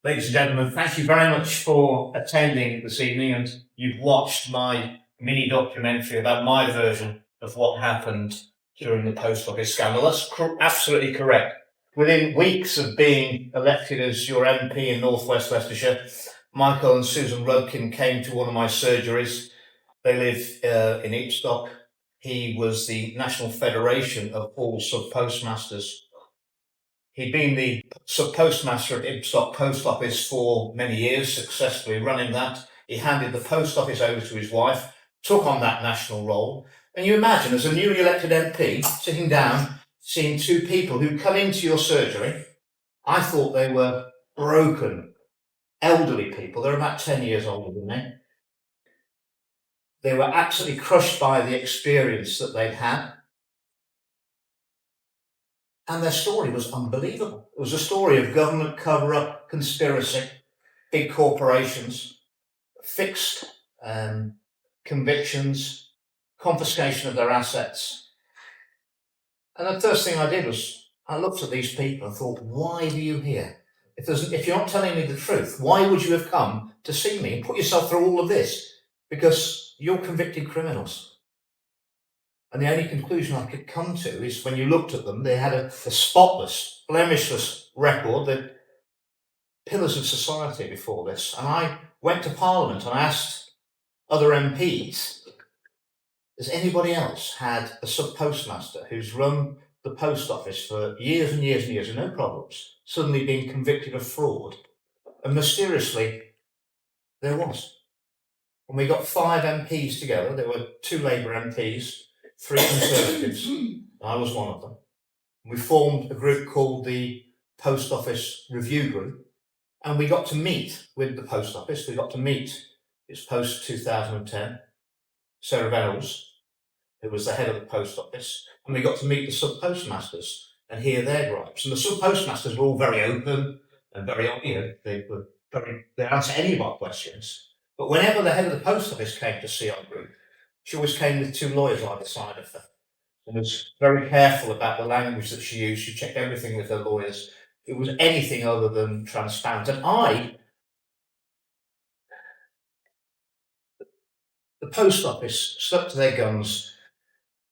Ladies and gentlemen, thank you very much for attending this evening, and you've watched my mini documentary about my version of what happened during the post office scandal. That's absolutely correct. Within weeks of being elected as your MP in North West Leicestershire, Michael and Susan Rudkin came to one of my surgeries. They live in Ipstock. He was the National Federation of all sub-postmasters. He'd been the sub-postmaster at Ipstock Post Office for many years, successfully running that. He handed the post office over to his wife, took on that national role. And you imagine, as a newly elected MP, sitting down, seeing two people who come into your surgery. I thought they were broken, elderly people. They're about 10 years older than me. They were absolutely crushed by the experience that they'd had. And their story was unbelievable. It was a story of government cover-up, conspiracy, big corporations, fixed convictions, confiscation of their assets. And the first thing I did was I looked at these people and thought, why are you here? If you're not telling me the truth, why would you have come to see me and put yourself through all of this? Because you're convicted criminals. And the only conclusion I could come to is when you looked at them, they had a spotless, blemishless record. They're pillars of society before this. And I went to Parliament and I asked other MPs, has anybody else had a sub-postmaster who's run the post office for years and years and years and no problems, suddenly being convicted of fraud? And mysteriously, there was. When we got 5 MPs together, there were 2 Labour MPs, 3 Conservatives. I was one of them. We formed a group called the Post Office Review Group, and we got to meet with the Post Office. We got to meet, it's post 2010, Sarah Reynolds, who was the head of the Post Office, and we got to meet the sub-postmasters and hear their gripes. And the sub-postmasters were all very open and very, they answer any of our questions. But whenever the head of the Post Office came to see our group, she always came with 2 lawyers either side of her. And was very careful about the language that she used. She checked everything with her lawyers. It was anything other than transparent. And the Post Office stuck to their guns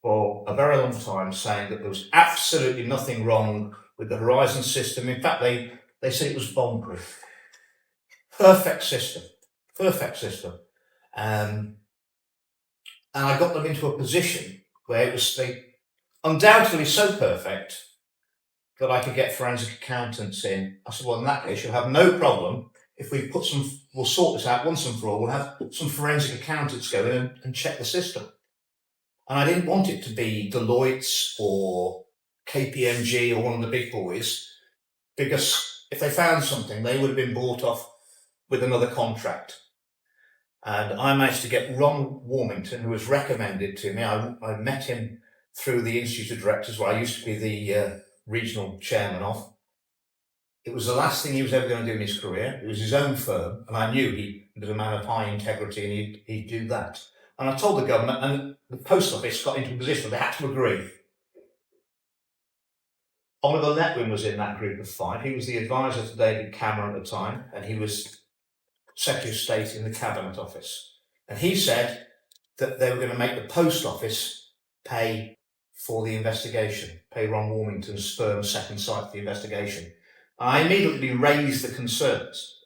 for a very long time, saying that there was absolutely nothing wrong with the Horizon system. In fact, they said it was bomb-proof. Perfect system. And I got them into a position where it was undoubtedly so perfect that I could get forensic accountants in. I said, well, in that case, you'll have no problem if we'll sort this out once and for all. We'll have some forensic accountants go in and check the system. And I didn't want it to be Deloitte's or KPMG or one of the big boys, because if they found something, they would have been bought off with another contract. And I managed to get Ron Warmington, who was recommended to me. I met him through the Institute of Directors, where I used to be the regional chairman of. It was the last thing he was ever going to do in his career. It was his own firm, and I knew he was a man of high integrity and he'd do that. And I told the government, and the Post Office got into a position where they had to agree. Oliver Letwin was in that group of 5. He was the advisor to David Cameron at the time, and he was Secretary of State in the Cabinet Office. And he said that they were going to make the Post Office pay for the investigation, pay Ron Warmington's firm second sight for the investigation. I immediately raised the concerns.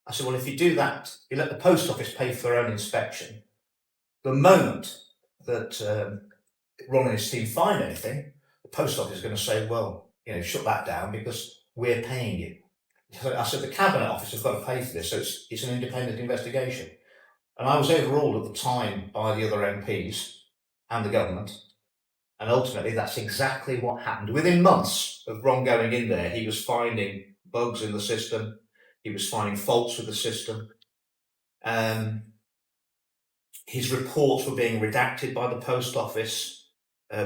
I said, well, if you do that, you let the Post Office pay for their own inspection. The moment that Ron and his team find anything, the Post Office is going to say, well, shut that down because we're paying you. I said, the Cabinet Office has got to pay for this, so it's an independent investigation. And I was overruled at the time by the other MPs and the government. And ultimately, that's exactly what happened. Within months of Ron going in there, he was finding bugs in the system. He was finding faults with the system. His reports were being redacted by the Post Office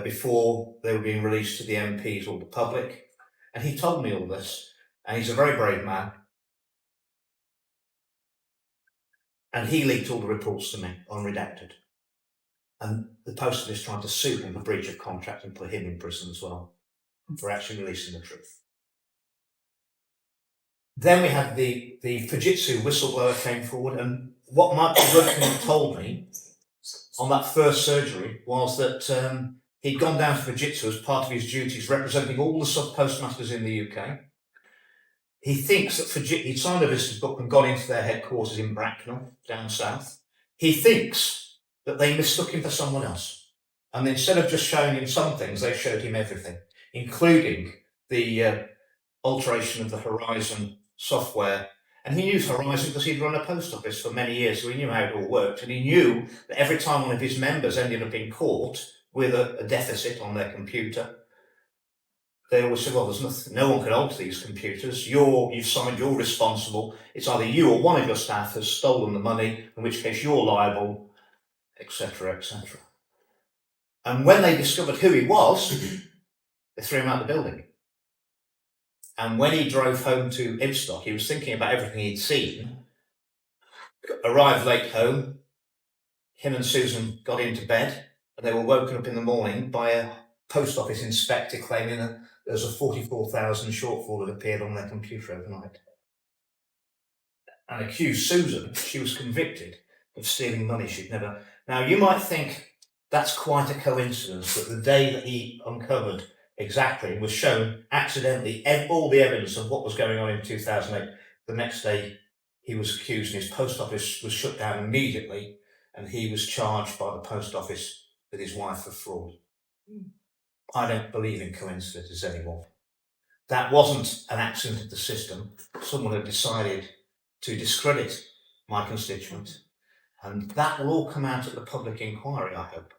before they were being released to the MPs or the public. And he told me all this. And he's a very brave man. And he leaked all the reports to me, unredacted. And the Post Office tried to sue him for breach of contract and put him in prison as well for actually releasing the truth. Then we had the Fujitsu whistleblower came forward, and what Michael Bridgen told me on that first surgery was that he'd gone down to Fujitsu as part of his duties representing all the sub-postmasters in the UK. He thinks that he'd signed a visitor's book and gone into their headquarters in Bracknell, down south. He thinks that they mistook him for someone else. And instead of just showing him some things, they showed him everything, including the alteration of the Horizon software. And he used Horizon because he'd run a post office for many years, so he knew how it all worked. And he knew that every time one of his members ended up in court with a deficit on their computer, they always said, well, there's nothing, no one can alter these computers. You've signed, you're responsible. It's either you or one of your staff has stolen the money, in which case you're liable, etc., etc. And when they discovered who he was, they threw him out of the building. And when he drove home to Ibstock, he was thinking about everything he'd seen, arrived late home, him and Susan got into bed, and they were woken up in the morning by a post office inspector claiming that there's a 44,000 shortfall that appeared on their computer overnight. And accused Susan, she was convicted of stealing money she'd never... Now, you might think that's quite a coincidence that the day that he uncovered exactly was shown accidentally all the evidence of what was going on in 2008. The next day he was accused and his post office was shut down immediately, and he was charged by the post office with his wife for fraud. I don't believe in coincidences anymore. That wasn't an accident of the system. Someone had decided to discredit my constituent, and that will all come out at the public inquiry, I hope.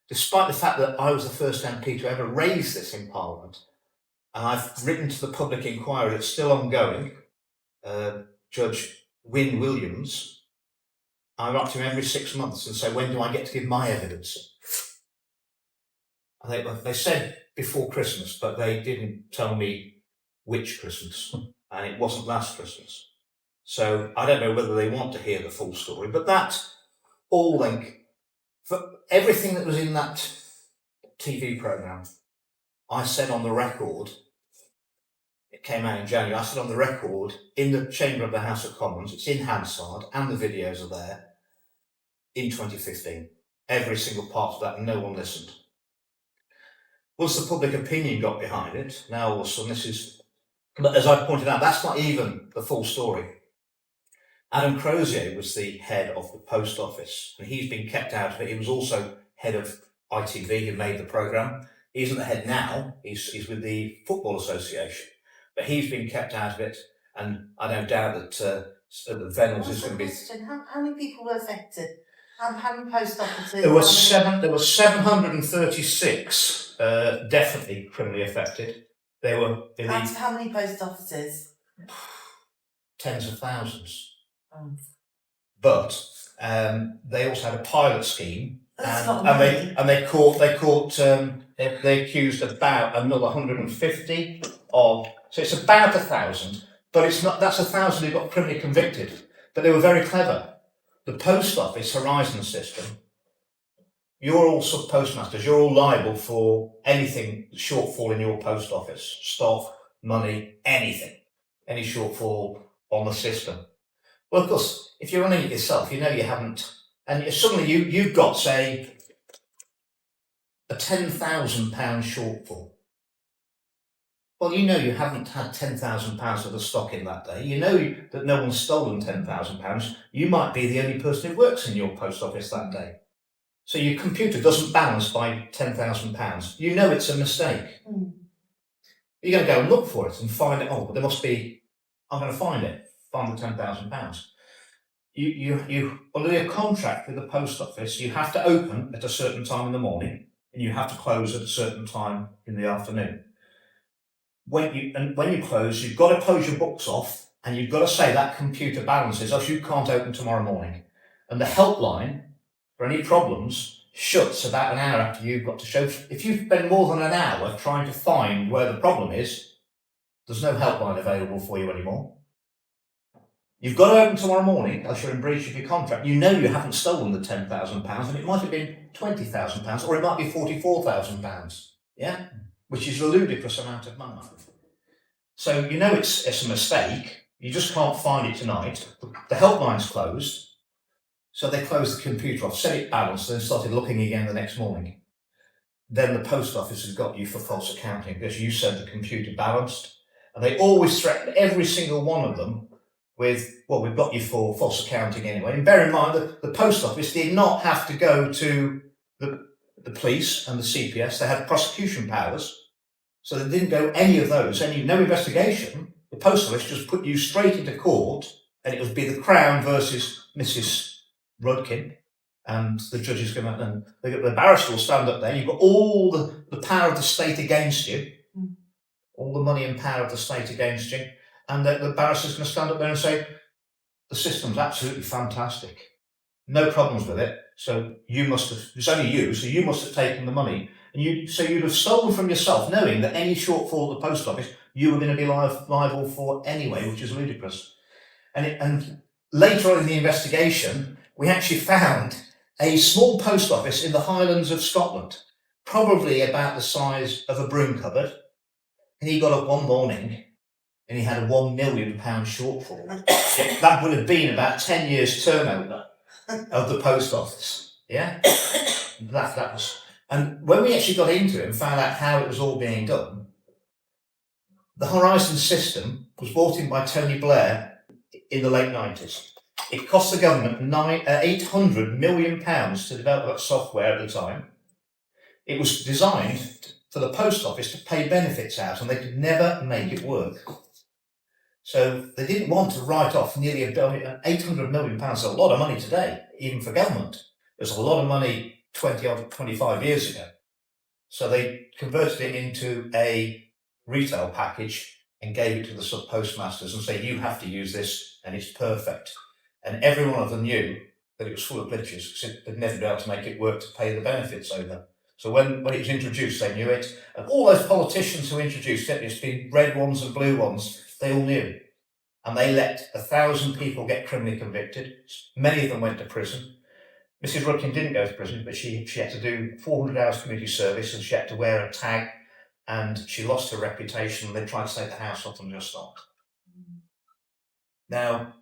Despite the fact that I was the first MP to ever raise this in Parliament, and I've written to the public inquiry that's still ongoing, Judge Wynne Williams, I write to him every 6 months and say, when do I get to give my evidence? And they said before Christmas, but they didn't tell me which Christmas, and it wasn't last Christmas. So I don't know whether they want to hear the full story, but that all link, for everything that was in that TV programme, I said on the record, it came out in January, I said on the record, in the chamber of the House of Commons, it's in Hansard, and the videos are there, in 2015. Every single part of that, and no one listened. Once the public opinion got behind it, now all of a sudden this is... But as I pointed out, that's not even the full story. Adam Crozier was the head of the post office, and he's been kept out of it. He was also head of ITV, who made the programme. He isn't the head now, he's with the Football Association. But he's been kept out of it, and I don't doubt that the Venals is going to be... How many people were affected? How many post offices? There were 736 definitely criminally affected. They were in And how many post offices? Tens of thousands. But they also had a pilot scheme, and they accused about another 150 of. So it's about 1,000, but it's not. That's 1,000 who got criminally convicted. But they were very clever. The post office Horizon system. You're all sub-postmasters. You're all liable for anything shortfall in your post office, staff, money, anything, any shortfall on the system. Well, of course, if you're running it yourself, you know you haven't, and suddenly you've got, say, a £10,000 shortfall. Well, you know you haven't had £10,000 of the stock in that day. You know that no one's stolen £10,000. You might be the only person who works in your post office that day. So your computer doesn't balance by £10,000. You know it's a mistake. You're going to go and look for it and find it. Oh, there must be. I'm going to find it. Find the £10,000. You under your contract with the post office, you have to open at a certain time in the morning, and you have to close at a certain time in the afternoon. When you close, you've got to close your books off, and you've got to say that computer balances, else you can't open tomorrow morning. And the helpline for any problems shuts about an hour after you've got to show. If you spend more than an hour trying to find where the problem is, there's no helpline available for you anymore. You've got to open tomorrow morning, else you're in breach of your contract. You know you haven't stolen the £10,000, and it might have been £20,000, or it might be £44,000. Yeah? Which is a ludicrous amount of money. So you know it's a mistake, You just can't find it tonight. The helpline's closed, so they closed the computer off, set it balanced, and then started looking again the next morning. Then the post office has got you for false accounting because you said the computer balanced, and they always threaten every single one of them with, well, we've got you for false accounting anyway. And bear in mind that the post office did not have to go to the police and the CPS. They had prosecution powers, so they didn't go any of those, no investigation. The post office just put you straight into court, and it would be the Crown versus Mrs. Rudkin, and the judges come out and the barrister will stand up there. You've got all the power of the state against you, all the money and power of the state against you, and the barrister's going to stand up there and say, the system's absolutely fantastic, no problems with it, so it's only you, so you must have taken the money. And you'd have stolen from yourself, knowing that any shortfall at the post office, you were going to be liable for anyway, which is ludicrous. And later on in the investigation, we actually found a small post office in the Highlands of Scotland, probably about the size of a broom cupboard. And he got up one morning and he had a £1 million shortfall. That would have been about 10 years turnover of the post office. Yeah? That was. And when we actually got into it and found out how it was all being done, the Horizon system was brought in by Tony Blair in the late 90s. It cost the government £800 million to develop that software at the time. It was designed for the post office to pay benefits out, and they could never make it work. So they didn't want to write off nearly £800 million. A lot of money today, even for government. There's a lot of money 25 years ago. So they converted it into a retail package and gave it to the sub postmasters and say, you have to use this and it's perfect. And every one of them knew that it was full of glitches because they'd never be able to make it work to pay the benefits over. So when it was introduced, they knew it. And all those politicians who introduced it, it's been red ones and blue ones, they all knew. And they let 1,000 people get criminally convicted. Many of them went to prison. Mrs. Rudkin didn't go to prison, but she had to do 400 hours community service and she had to wear a tag, and she lost her reputation. They tried to take the house off and just stopped. Now,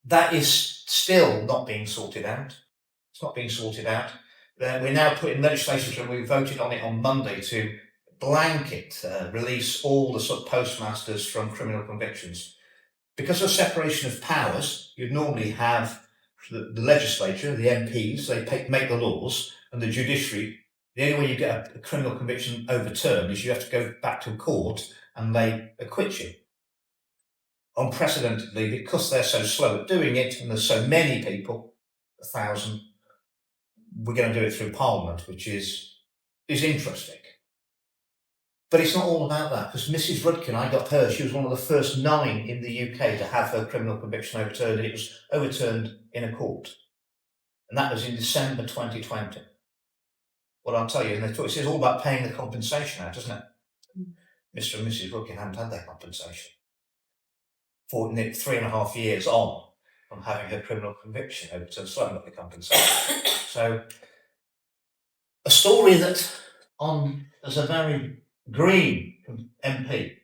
that is still not being sorted out. It's not being sorted out. We're now putting legislation, and we voted on it on Monday, to blanket release all the sub-postmasters from criminal convictions. Because of separation of powers, you'd normally have the legislature, the MPs, they make the laws, and the judiciary, the only way you get a criminal conviction overturned is you have to go back to court and they acquit you. Unprecedentedly, because they're so slow at doing it and there's so many people, 1,000, we're going to do it through Parliament, which is interesting. But it's not all about that, because Mrs. Rudkin, I got her, she was one of the first 9 in the UK to have her criminal conviction overturned, and it was overturned in a court. And that was in December 2020. Well, I'll tell you, and it's all about paying the compensation out, isn't it? Mr. and Mrs. Rudkin haven't had their compensation for 3.5 years on from having her criminal conviction overturned, so I haven't got the compensation. So, a story that as a very Green MP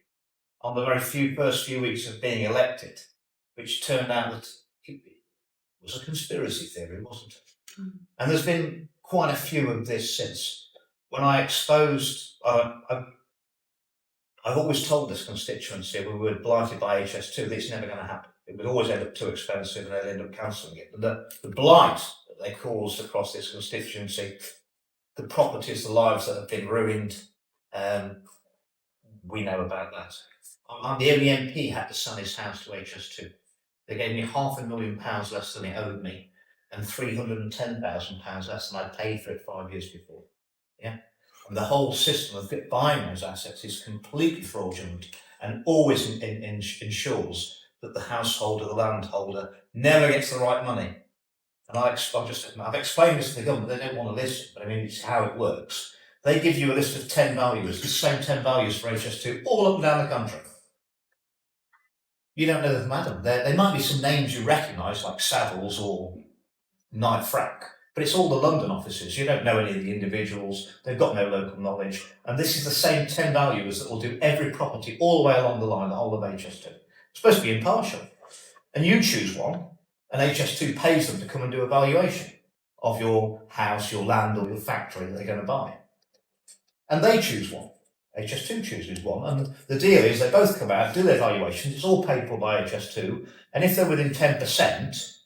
on the first few weeks of being elected, which turned out that it was a conspiracy theory, wasn't it? And there's been quite a few of this since. When I exposed, I've always told this constituency we were blighted by HS2 that it's never going to happen. It would always end up too expensive and they'd end up cancelling it. And the blight that they caused across this constituency, the properties, the lives that have been ruined, we know about that. I'm the only MP who had to sell his house to HS2. They gave me £500,000 less than it owed me, and £310,000 less than I paid for it 5 years before. Yeah, and the whole system of buying those assets is completely fraudulent, and always ensures that the householder, the landholder, never gets the right money. And I've explained this to the government. They don't want to listen, but I mean, it's how it works. They give you a list of 10 values, the same 10 values for HS2, all up and down the country. You don't know them, madam. There might be some names you recognise, like Savills or Knight Frank, but it's all the London offices. You don't know any of the individuals. They've got no local knowledge. And this is the same 10 values that will do every property all the way along the line, the whole of HS2. It's supposed to be impartial. And you choose one, and HS2 pays them to come and do a valuation of your house, your land, or your factory that they're going to buy. And they choose one. HS2 chooses one, and the deal is they both come out, do their valuations, it's all paid for by HS2, and if they're within 10%,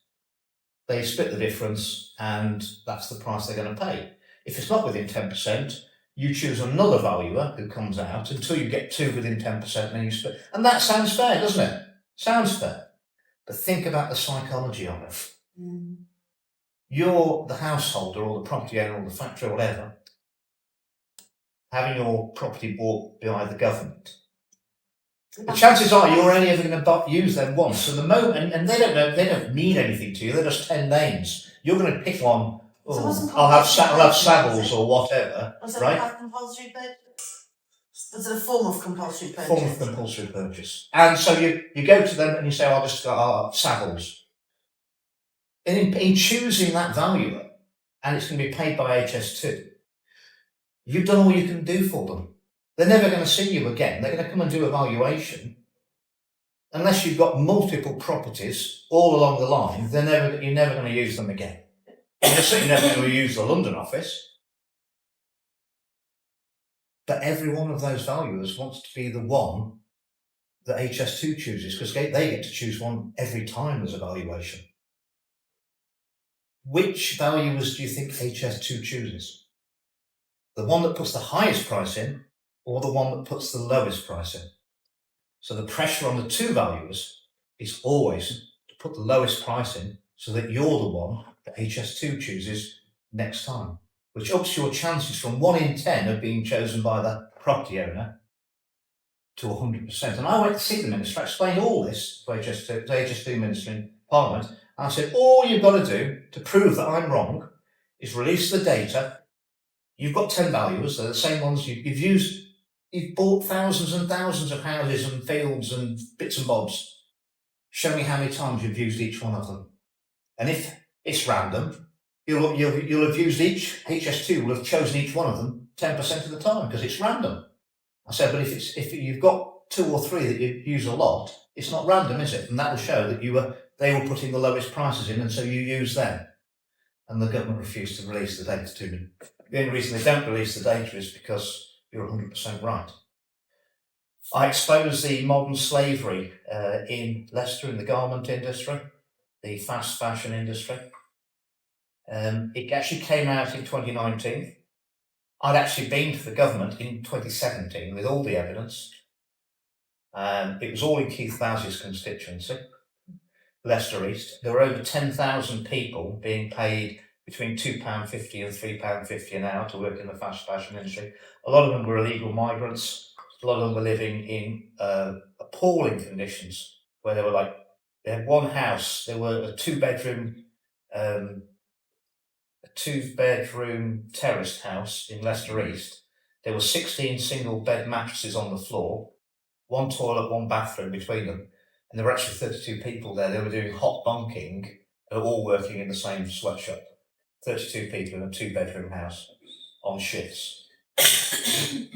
they split the difference, and that's the price they're going to pay. If it's not within 10%, you choose another valuer who comes out until you get two within 10%, and then you split. And that sounds fair, doesn't it? Sounds fair. But think about the psychology of it. Mm. You're the householder or the property owner or the factory or whatever, having your property bought by the government. The chances are you're only ever going to use them once. So the moment, and they don't mean anything to you. They're just 10 names. You're going to pick one. So I'll have Savills or whatever, Was it right? a compulsory purchase? Was it a form of compulsory purchase? Form of compulsory purchase. And so you go to them and you say, I'll just got Savills. And in choosing that valuer, and it's going to be paid by HS2, you've done all you can do for them. They're never going to see you again. They're going to come and do a valuation. Unless you've got multiple properties all along the line, you're never going to use them again. You're certainly never going to use the London office. But every one of those valuers wants to be the one that HS2 chooses, because they get to choose one every time there's a valuation. Which valuers do you think HS2 chooses? The one that puts the highest price in, or the one that puts the lowest price in? So the pressure on the two valuers is always to put the lowest price in so that you're the one that HS2 chooses next time, which ups your chances from 1 in 10 of being chosen by the property owner to 100%. And I went to see the minister, I explained all this to HS2 minister in Parliament, and I said, all you've got to do to prove that I'm wrong is release the data. You've got 10 valuers, they're the same ones you've used. You've bought thousands and thousands of houses and fields and bits and bobs. Show me how many times you've used each one of them. And if it's random, you'll have used each, HS2 will have chosen each one of them 10% of the time because it's random. I said, but if you've got 2 or 3 that you use a lot, it's not random, is it? And that will show that they were putting the lowest prices in, and so you use them. And the government refused to release the data to me. The only reason they don't release the data is because you're 100% right. I exposed the modern slavery in Leicester in the garment industry, the fast fashion industry. It actually came out in 2019. I'd actually been to the government in 2017 with all the evidence. It was all in Keith Vaz's constituency, Leicester East. There were over 10,000 people being paid between £2.50 and £3.50 an hour to work in the fast fashion industry. A lot of them were illegal migrants. A lot of them were living in appalling conditions where they had one house, there were a two-bedroom terraced house in Leicester East. There were 16 single bed mattresses on the floor, one toilet, one bathroom between them. And there were actually 32 people there. They were doing hot bunking, all working in the same sweatshop. 32 people in a 2-bedroom house on shifts. I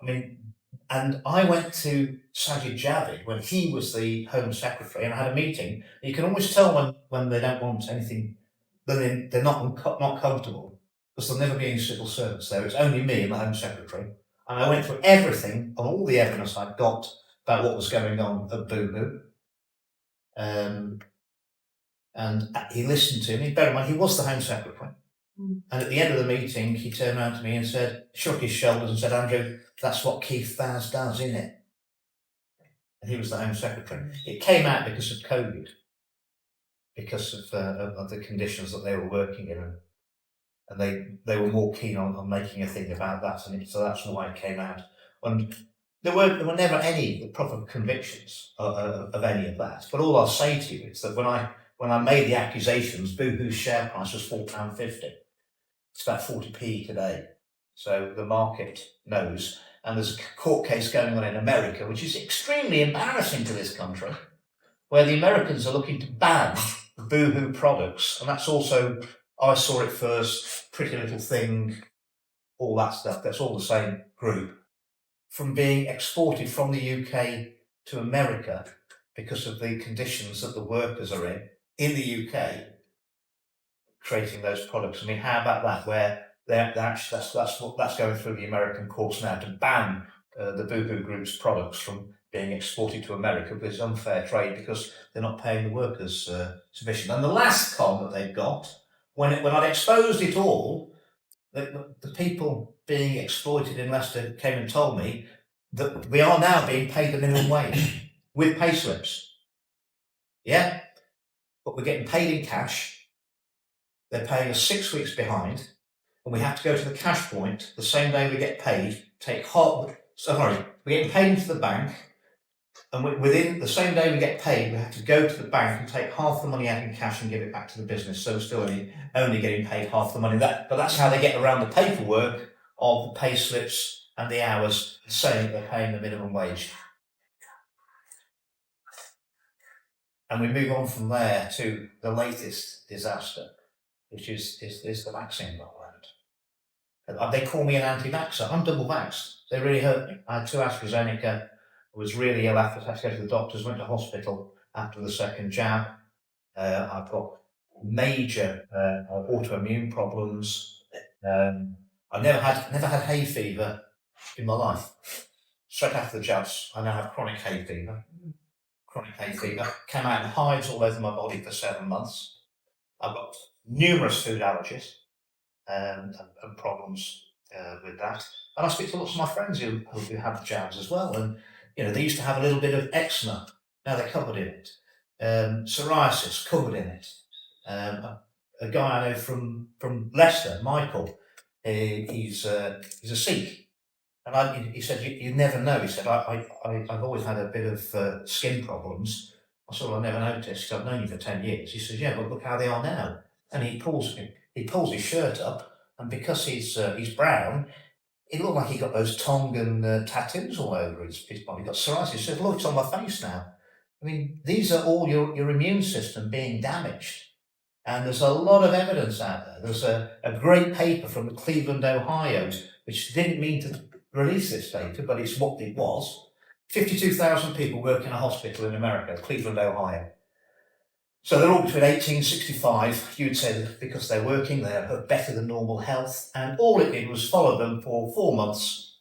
mean, and I went to Sajid Javid when he was the Home Secretary, and I had a meeting. You can always tell when they don't want anything, then they're not comfortable, because there'll never be any civil servants there. It's only me and the Home Secretary. And I went through everything and all the evidence I'd got about what was going on at Boohoo. And he listened to me. Bear in mind, he was the Home Secretary. And at the end of the meeting, he turned around to me and shook his shoulders and said, Andrew, that's what Keith Vaz does, isn't it? And he was the Home Secretary. It came out because of COVID, because of the conditions that they were working in. And they were more keen on making a thing about that. And so that's why it came out. And there were never any proper convictions of any of that. But all I'll say to you is that when I made the accusations, Boohoo's share price was £4.50. It's about 40p today. So the market knows. And there's a court case going on in America, which is extremely embarrassing to this country, where the Americans are looking to ban Boohoo products. And that's also, I saw it first, Pretty Little Thing, all that stuff. That's all the same group. From being exported from the UK to America because of the conditions that the workers are in the UK, creating those products. I mean, how about that? Where they're actually that's going through the American courts now to ban the Boohoo Group's products from being exported to America because it's unfair trade because they're not paying the workers sufficient. And the last con that they've got, when I'd exposed it all, the people being exploited in Leicester came and told me that we are now being paid the minimum wage with pay slips. Yeah, but we're getting paid in cash. They're paying us 6 weeks behind, and we have to go to the cash point the same day we get paid. We're getting paid into the bank, and within the same day we get paid, we have to go to the bank and take half the money out in cash and give it back to the business. So we're still only getting paid half the money. But that's how they get around the paperwork of the pay slips and the hours saying they're paying the minimum wage. And we move on from there to the latest disaster, which is the vaccine rollout. They call me an anti-vaxxer. I'm double vaxxed. They really hurt me. I had 2 AstraZeneca. I was really ill after. I had to go to the doctors. Went to hospital after the second jab. I've got major autoimmune problems. I've never had hay fever in my life. Straight after the jabs, I now have chronic hay fever. Came out in hives all over my body for 7 months. I've got numerous food allergies and problems with that. And I speak to lots of my friends who have the jabs as well. And they used to have a little bit of eczema. Now they're covered in it. Psoriasis, covered in it. A guy I know from Leicester, Michael, he's a Sikh. And he said, you never know. He said, I've always had a bit of skin problems. I said, well, I never noticed. I've known you for 10 years. He says, yeah, but look how they are now. And he pulls his shirt up, and because he's brown, it looked like he got those Tongan tattoos all over his body. He got psoriasis. He said, look, it's on my face now. I mean, these are all your immune system being damaged. And there's a lot of evidence out there. There's a great paper from Cleveland, Ohio, which didn't mean to release this data, but it's what it was. 52,000 people work in a hospital in America, Cleveland, Ohio. So they're all between 18 and 65. You'd say that because they're working, they're better than normal health. And all it did was follow them for 4 months,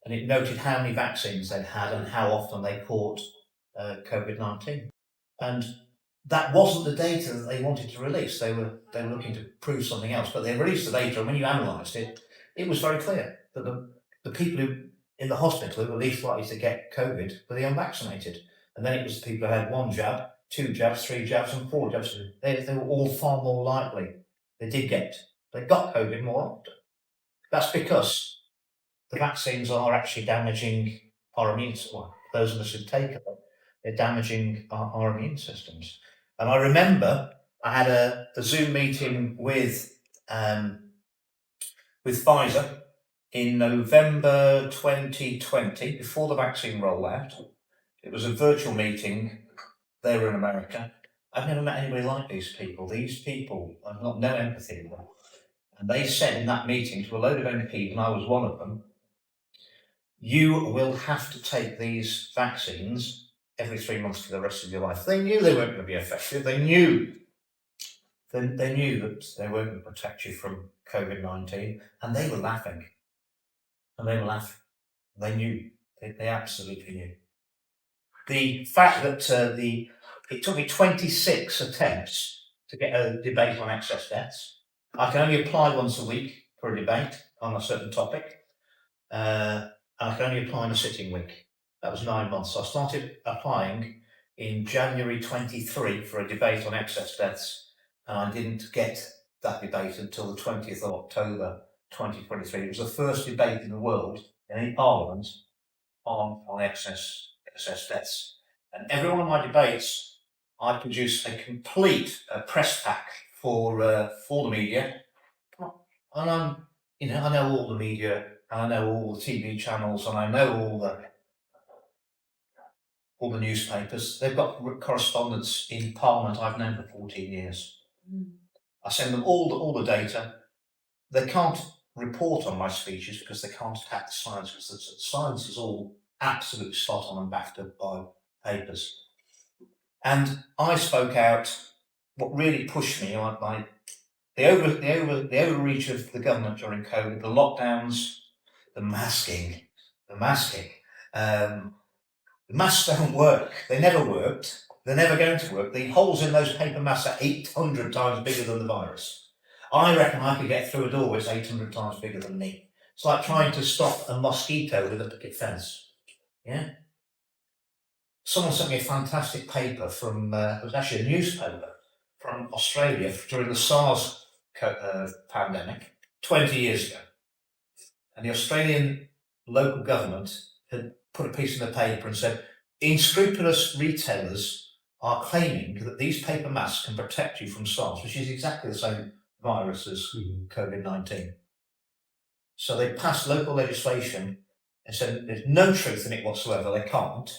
and it noted how many vaccines they'd had and how often they caught COVID-19. And that wasn't the data that they wanted to release. They were looking to prove something else, but they released the data, and when you analysed it, it was very clear that the people who in the hospital who were least likely to get COVID were the unvaccinated. And then it was the people who had 1 jab, 2 jabs, 3 jabs, and 4 jabs. They were all far more likely. They got COVID more often. That's because the vaccines are actually damaging our immune system. Those of us who take them, they're damaging our immune systems. And I remember I had a Zoom meeting with Pfizer in November 2020, before the vaccine rollout. It was a virtual meeting. They were in America. I've never met anybody like these people. These people, I've got no empathy with them. And they said in that meeting to a load of MPs, and I was one of them, you will have to take these vaccines every 3 months for the rest of your life. They knew they weren't going to be effective. They knew that they weren't going to protect you from COVID-19, and they were laughing. They knew. They absolutely knew. The fact that it took me 26 attempts to get a debate on excess deaths. I can only apply once a week for a debate on a certain topic. And I can only apply in a sitting week. That was 9 months. So I started applying in January 23 for a debate on excess deaths, and I didn't get that debate until the 20th of October 2023. It was the first debate in the world in any parliament on excess deaths. And every one of my debates, I produce a complete press pack for the media. And I know all the media, and I know all the TV channels, and I know all the newspapers. They've got correspondents in Parliament I've known for 14 years. I send them all the data. They can't report on my speeches because they can't attack the science, because the science is all absolutely spot on and backed up by papers. And I spoke out. What really pushed me on the overreach of the government during COVID, the lockdowns, the masking. The masks don't work. They never worked. They're never going to work. The holes in those paper masks are 800 times bigger than the virus. I reckon I could get through a door that's 800 times bigger than me. It's like trying to stop a mosquito with a picket fence. Yeah. Someone sent me a fantastic paper from, it was actually a newspaper from Australia during the SARS pandemic 20 years ago. And the Australian local government had put a piece in the paper and said, unscrupulous retailers are claiming that these paper masks can protect you from SARS, which is exactly the same virus as COVID-19. So they passed local legislation and said there's no truth in it whatsoever, they can't.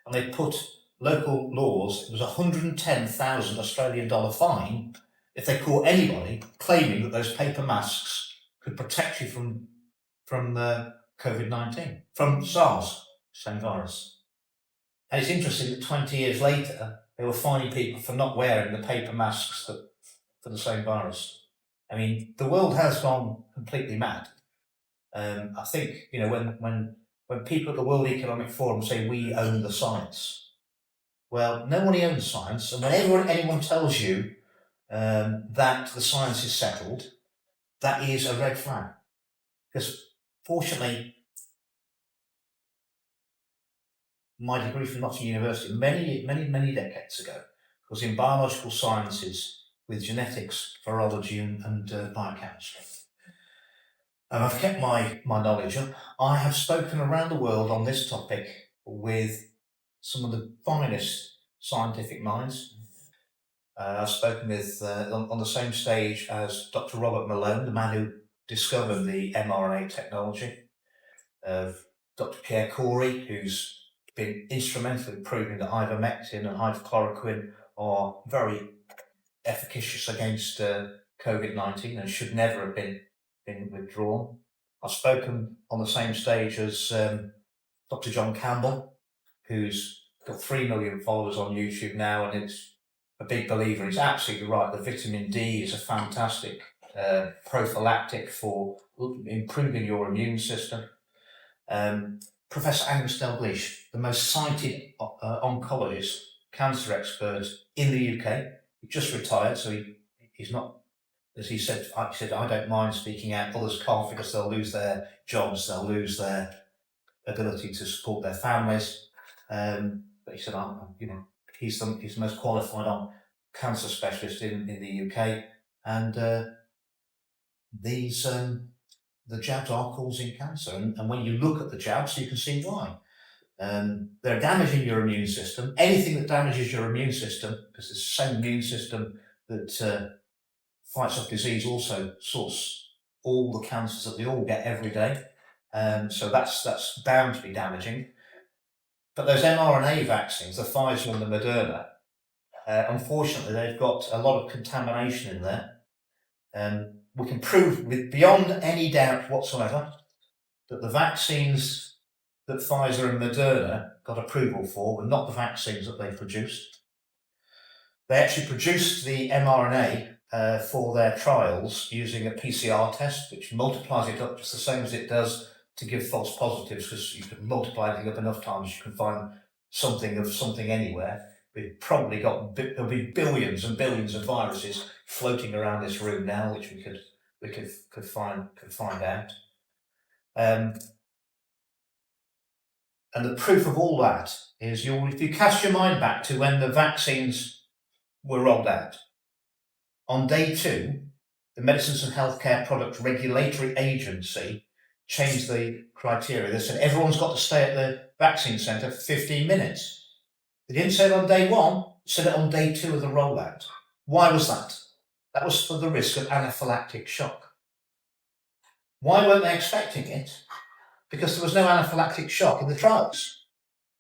And they put local laws, it was $110,000 Australian dollar fine if they caught anybody claiming that those paper masks could protect you from COVID-19, from SARS, same virus. And it's interesting that 20 years later, they were fining people for not wearing the paper masks for the same virus. I mean, the world has gone completely mad. I think, when people at the World Economic Forum say we own the science, well, nobody owns science, and whenever anyone tells you that the science is settled, that is a red flag. Because fortunately, my degree from Nottingham University many decades ago was in biological sciences with genetics, virology and biochemistry. And I've kept my knowledge up. I have spoken around the world on this topic with some of the finest scientific minds. I've spoken with, on the same stage as Dr. Robert Malone, the man who discovered the mRNA technology, Dr. Pierre Corey, who's been instrumental in proving that ivermectin and hydrochloroquine are very efficacious against COVID-19 and should never have been withdrawn. I've spoken on the same stage as Dr. John Campbell, who's got 3 million followers on YouTube now, and it's a big believer. He's absolutely right. The vitamin D is a fantastic prophylactic for improving your immune system. Professor Angus Dalgleish, the most cited oncologist, cancer expert in the UK, he just retired, so he's not, as he said, I don't mind speaking out. Others can't because they'll lose their jobs, they'll lose their ability to support their families. But he said, he's the most qualified on cancer specialist in the UK, and the jabs are causing cancer. And when you look at the jabs, you can see why. They're damaging your immune system. Anything that damages your immune system, because it's the same immune system that fights off disease, also sorts all the cancers that we all get every day. So that's bound to be damaging. But those mRNA vaccines, the Pfizer and the Moderna, unfortunately, they've got a lot of contamination in there. We can prove beyond any doubt whatsoever that the vaccines that Pfizer and Moderna got approval for were not the vaccines that they produced. They actually produced the mRNA for their trials using a PCR test, which multiplies it up just the same as it does to give false positives, because you can multiply it up enough times, you can find something of something anywhere. We've probably got, there'll be billions and billions of viruses floating around this room now, which we could find out. And the proof of all that is, if you cast your mind back to when the vaccines were rolled out, on day 2, the Medicines and Healthcare Products Regulatory Agency changed the criteria. They said everyone's got to stay at the vaccine centre for 15 minutes. They didn't say it on day 1, they said it on day 2 of the rollout. Why was that? That was for the risk of anaphylactic shock. Why weren't they expecting it? Because there was no anaphylactic shock in the trials.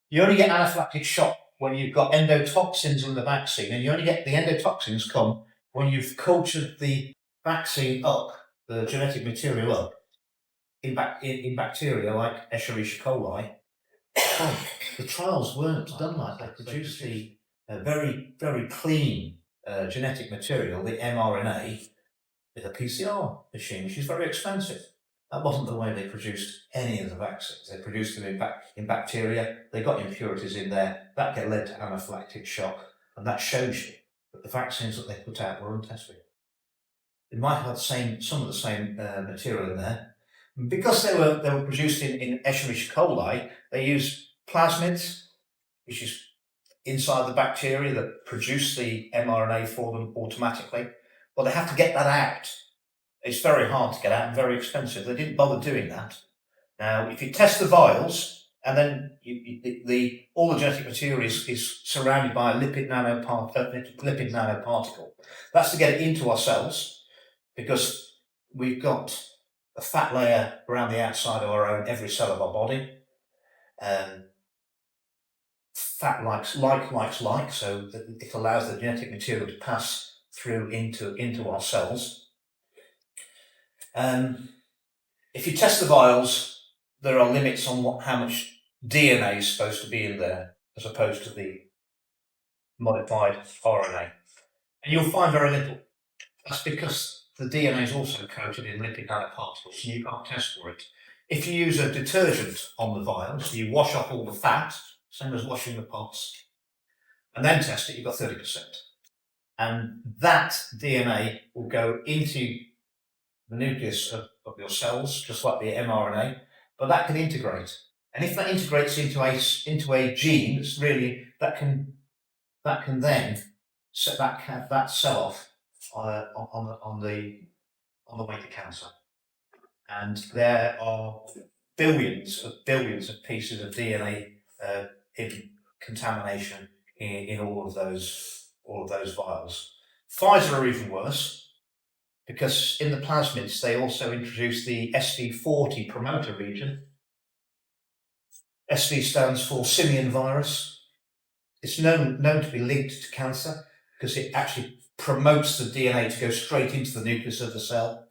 You only get anaphylactic shock when you've got endotoxins in the vaccine, and you only get the endotoxins come when you've cultured the vaccine up, the genetic material up, in bacteria like Escherichia coli. The trials weren't done like that. They produced the a very, very clean genetic material, the mRNA, is a PCR machine, which is very expensive. That wasn't the way they produced any of the vaccines. They produced them in bacteria. They got impurities in there. That led to anaphylactic shock, and that shows you that the vaccines that they put out were untested. They might have had some of the same material in there. Because they were produced in Escherichia coli, they used plasmids, which is inside the bacteria that produce the mRNA for them automatically. Well, they have to get that out. It's very hard to get out and very expensive. They didn't bother doing that. Now, if you test the vials, and then all the genetic material is surrounded by a lipid nanoparticle. That's to get it into our cells, because we've got a fat layer around the outside of every cell of our body. Fat likes like, so that it allows the genetic material to pass through into our cells. If you test the vials, there are limits on how much DNA is supposed to be in there, as opposed to the modified RNA. And you'll find very little. That's because the DNA is also coated in lipid nanoparticles, so you can't test for it. If you use a detergent on the vials, you wash off all the fat, same as washing the pots, and then test it, you've got 30%. And that DNA will go into the nucleus of your cells, just like the mRNA, but that can integrate. And if that integrates into a gene, it's really that can then set that cell off on the way to cancer. And there are billions of pieces of DNA in contamination in all of those vials. Pfizer are even worse, because in the plasmids they also introduced the SV40 promoter region. SV stands for simian virus. It's known to be linked to cancer because it actually promotes the DNA to go straight into the nucleus of the cell.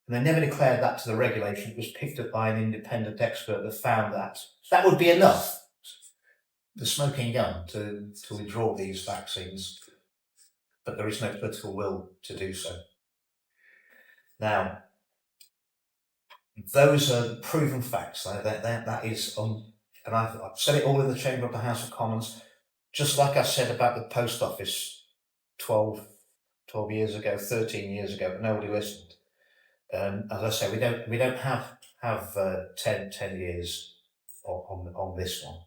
And they never declared that to the regulation. It was picked up by an independent expert that found that. That would be enough, the smoking gun, to withdraw these vaccines. But there is no political will to do so. Now, those are proven facts. That is, and I've said it all in the chamber of the House of Commons, just like I said about the post office 12 years ago, 13 years ago, but nobody listened. As I say, we don't have 10 years on this one.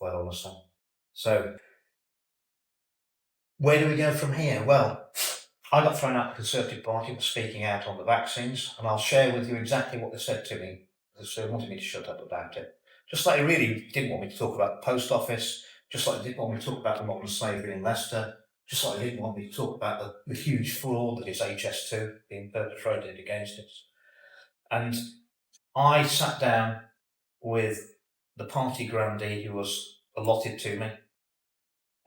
Well, understand. So, where do we go from here? Well, I got thrown out of the Conservative Party for speaking out on the vaccines, and I'll share with you exactly what they said to me. They wanted me to shut up about it. Just like they really didn't want me to talk about the post office, just like they didn't want me to talk about the modern slavery in Leicester, just like they didn't want me to talk about the huge fraud that is HS2 being perpetrated against it. And I sat down with the party grandee who was allotted to me.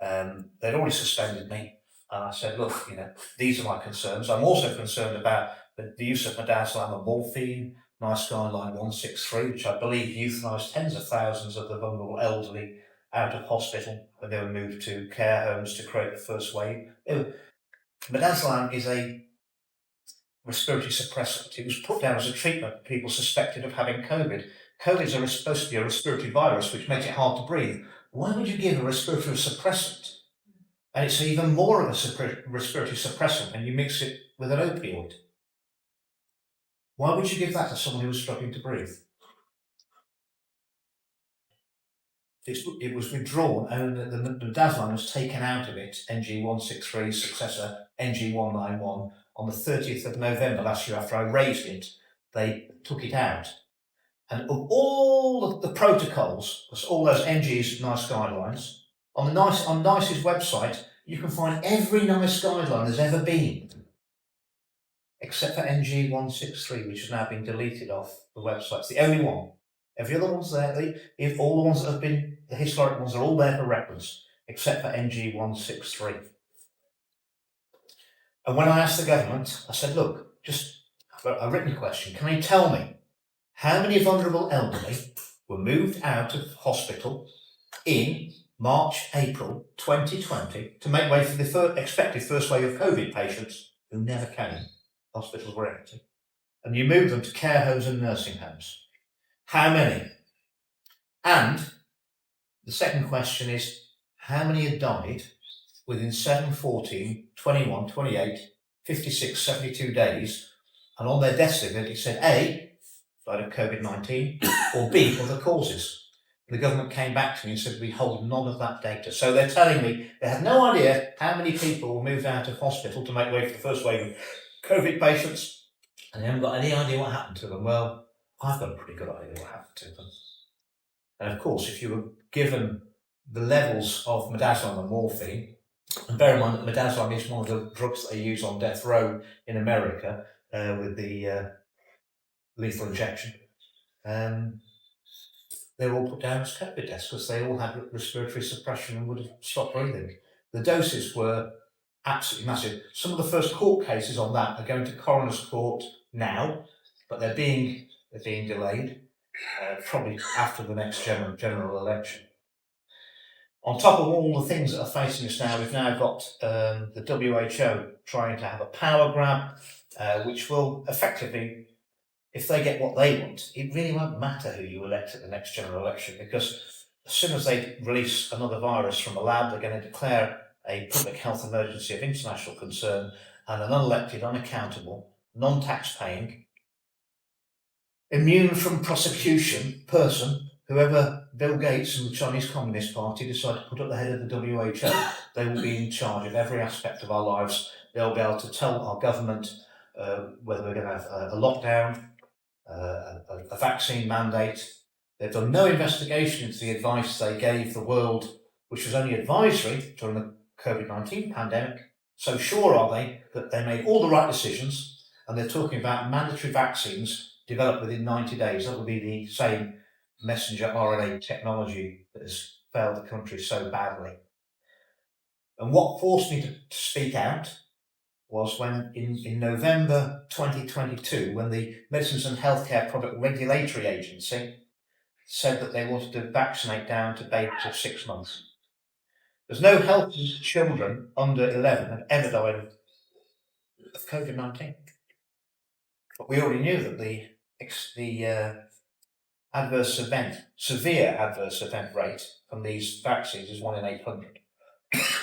They'd already suspended me. And I said, look, these are my concerns. I'm also concerned about the use of midazolam and morphine, NICE guideline 163, which I believe euthanised tens of thousands of the vulnerable elderly out of hospital when they were moved to care homes to create the first wave. Midazolam is a respiratory suppressant. It was put down as a treatment for people suspected of having COVID. COVID is supposed to be a respiratory virus, which makes it hard to breathe. Why would you give a respiratory suppressant? And it's even more of a respiratory suppressant when you mix it with an opioid. Why would you give that to someone who was struggling to breathe? It was withdrawn, and the midazolam was taken out of it, NG163 successor NG191, on the 30th of November last year. After I raised it, they took it out. And of all of the protocols, all those NG's NICE guidelines, on NICE's website, you can find every NICE guideline there's ever been, except for NG163, which has now been deleted off the website. It's the only one. Every other one's there. All the ones that have been, the historic ones, are all there for reference, except for NG163. And when I asked the government, I said, look, just a written question. Can you tell me how many vulnerable elderly were moved out of hospital in March, April 2020 to make way for the expected first wave of COVID patients who never came. Hospitals were empty. And you moved them to care homes and nursing homes. How many? And the second question is, how many had died within 7, 14, 21, 28, 56, 72 days? And on their death certificate, it said A, died of COVID-19, or B, other causes. The government came back to me and said, we hold none of that data. So they're telling me they had no idea how many people were moved out of hospital to make way for the first wave of COVID patients, and they haven't got any idea what happened to them. Well, I've got a pretty good idea what happened to them. And of course, if you were given the levels of midazolam and morphine, and bear in mind that midazolam is one of the drugs that they use on death row in America with the lethal injection, they were all put down as COVID deaths because they all had respiratory suppression and would have stopped breathing. The doses were absolutely massive. Some of the first court cases on that are going to coroner's court now, but they're being delayed, probably after the next general election. On top of all the things that are facing us now, we've now got the WHO trying to have a power grab, which will effectively, if they get what they want, it really won't matter who you elect at the next general election, because as soon as they release another virus from a lab, they're going to declare a public health emergency of international concern, and an unelected, unaccountable, non-tax-paying, immune from prosecution person, whoever Bill Gates and the Chinese Communist Party decide to put at the head of the WHO, they will be in charge of every aspect of our lives. They'll be able to tell our government whether we're going to have a lockdown, a vaccine mandate. They've done no investigation into the advice they gave the world, which was only advisory during the COVID-19 pandemic. So sure are they that they made all the right decisions, and they're talking about mandatory vaccines developed within 90 days. That will be the same messenger RNA technology that has failed the country so badly. And what forced me to speak out was when in November 2022, when the Medicines and Healthcare Product Regulatory Agency said that they wanted to vaccinate down to babies of 6 months. There's no healthy children under 11 have ever died of COVID-19. But we already knew that the severe adverse event rate from these vaccines is 1 in 800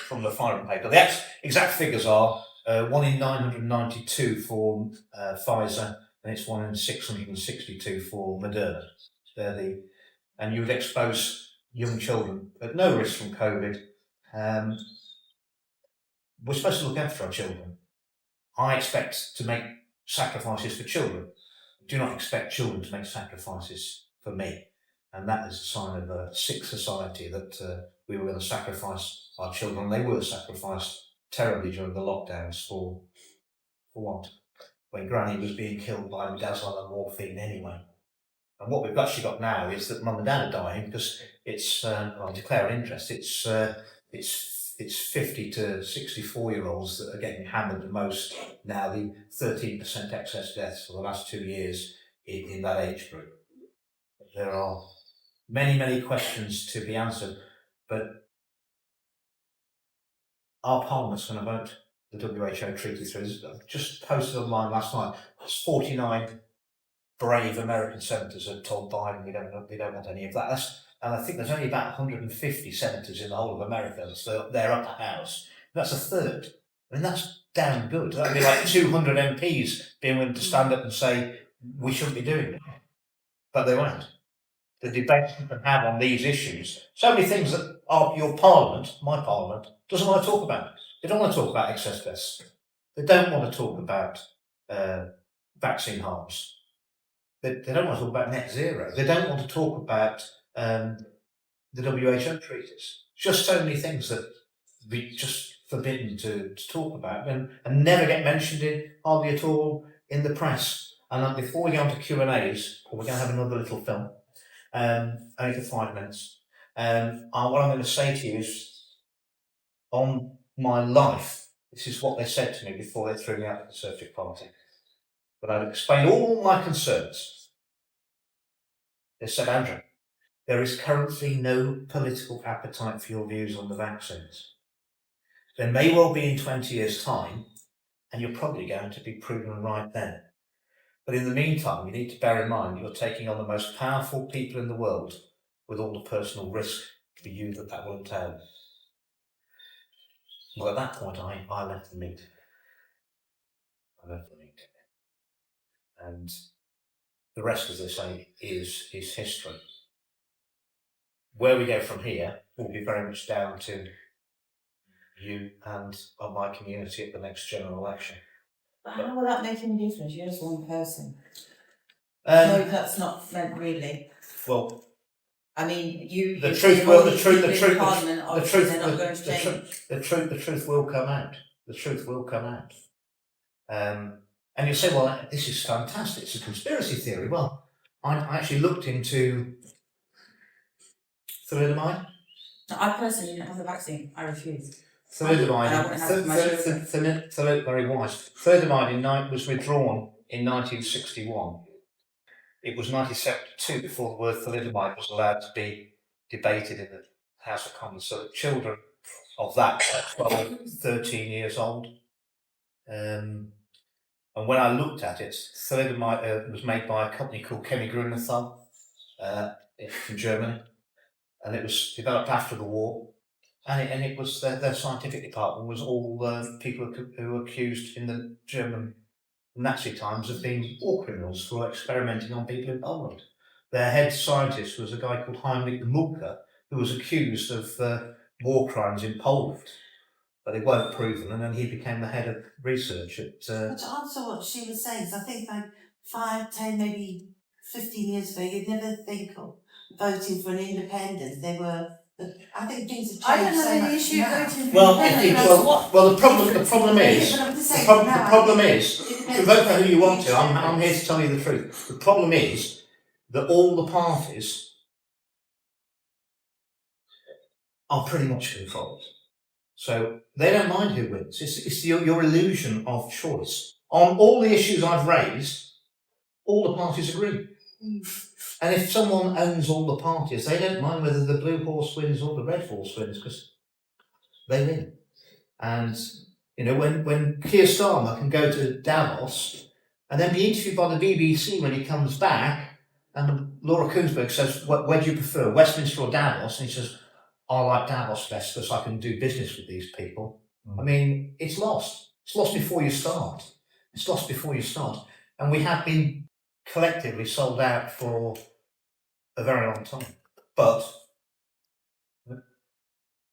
from the Pfizer paper. The exact figures are 1 in 992 for Pfizer, and it's 1 in 662 for Moderna. And you would expose young children at no risk from COVID. We're supposed to look after our children. I expect to make sacrifices for children. Do not expect children to make sacrifices for me. And that is a sign of a sick society that we were going to sacrifice our children. They were sacrificed terribly during the lockdowns for what? When Granny was being killed by midazolam and morphine anyway. And what we've actually got now is that Mum and Dad are dying because it's, I declare interest, it's 50 to 64-year-olds that are getting hammered the most now, the 13% excess deaths for the last 2 years in that age group. There are many, many questions to be answered, but our Parliament's going to vote the WHO treaty through. I've just posted online last night, 49 brave American senators have told Biden they don't want any of that. And I think there's only about 150 senators in the whole of America, so their upper house. That's a third. I mean, that's damn good. That'd be like 200 MPs being willing to stand up and say, we shouldn't be doing it. But they won't. The debates you can have on these issues, so many things that your Parliament, my Parliament, doesn't want to talk about. They don't want to talk about excess deaths. They don't want to talk about vaccine harms. They don't want to talk about net zero. They don't want to talk about the WHO treaties. Just so many things that we just forbidden to talk about and never get mentioned hardly at all in the press. And before we go on to Q&As, we're going to have another little film, only for 5 minutes. What I'm going to say to you is, on my life, this is what they said to me before they threw me out of the Conservative Party. But I'd explained all my concerns. They said, Andrew, There is currently no political appetite for your views on the vaccines. There may well be in 20 years' time, and you're probably going to be proven right then. But in the meantime, you need to bear in mind you're taking on the most powerful people in the world with all the personal risk for you that will entail. Well, at that point, I left the meeting. And the rest, as they say, is history. Where we go from here will be very much down to you and my community at the next general election. But how will that make any difference? You're just one person. No, that's not meant really. Well, I mean, you. The truth will come out. The truth will come out. And you say, well, this is fantastic. It's a conspiracy theory. Well, I actually looked into thalidomide. No, I personally didn't have the vaccine. I refused. Thalidomide. Very wise. Thalidomide was withdrawn in 1961. It was 1972 before the word thalidomide was allowed to be debated in the House of Commons. So the children of that were 12, 13 years old. And when I looked at it, thalidomide was made by a company called Chemie Grünenthal from Germany. And it was developed after the war. And it was their scientific department was all people who were accused in the German Nazi times of being war criminals who were experimenting on people in Poland. Their head scientist was a guy called Heinrich Mulker, who was accused of war crimes in Poland, but they weren't proven, and then he became the head of research at... But to answer what she was saying, I think like 5, 10, maybe 15 years ago, you'd never think of voting for an independent. They were... I think things have changed. I don't so have much any issue now. voting for Well, independent. the problem is, you vote for who you want to. I'm here to tell you the truth. The problem is that all the parties are pretty much controlled. So they don't mind who wins. It's your illusion of choice. On all the issues I've raised, all the parties agree. And if someone owns all the parties, they don't mind whether the blue horse wins or the red horse wins, because they win. And, you know, when Keir Starmer can go to Davos and then be interviewed by the BBC when he comes back, and Laura Kuenssberg says, where do you prefer, Westminster or Davos? And he says, I like Davos best because I can do business with these people. I mean, it's lost. It's lost before you start. It's lost before you start. And we have been collectively sold out for a very long time. But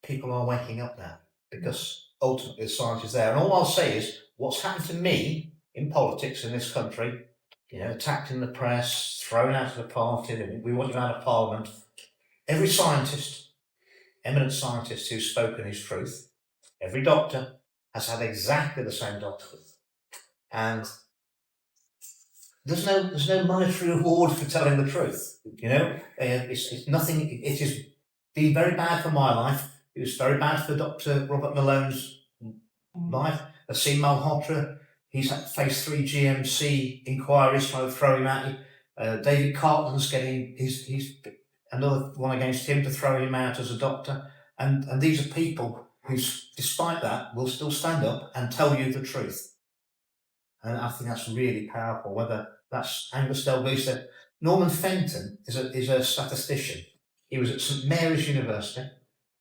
people are waking up now because ultimately the science is there. And all I'll say is what's happened to me in politics in this country, you know, attacked in the press, thrown out of the party, we want you out of Parliament. Every scientist, eminent scientist who's spoken his truth, every doctor has had exactly the same doctor. And there's no monetary reward for telling the truth. You know, it's nothing. It has been very bad for my life. It was very bad for Dr. Robert Malone's life. Asim Malhotra, he's had phase 3 GMC inquiries trying to throw him out. David Carlton's getting he's another one against him to throw him out as a doctor. And these are people who, despite that, will still stand up and tell you the truth. And I think that's really powerful, whether that's Angus Delvisa. Norman Fenton is a statistician. He was at St Mary's University.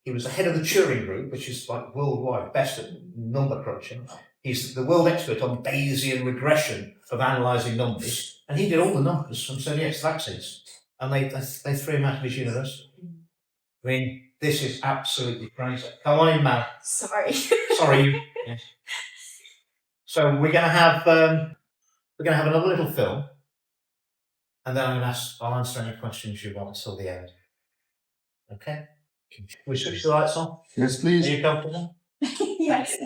He was the head of the Turing Group, which is like worldwide best at number crunching. He's the world expert on Bayesian regression of analysing numbers. And he did all the numbers and said, yes, vaccines. And they threw him out of his university. I mean, this is absolutely crazy. Come on in, man. Sorry. Sorry. Yes. So we're going to have another little film, and then I'll answer any questions you want till the end. Okay? We switch the lights on? Yes, please. Are you comfortable? Yes.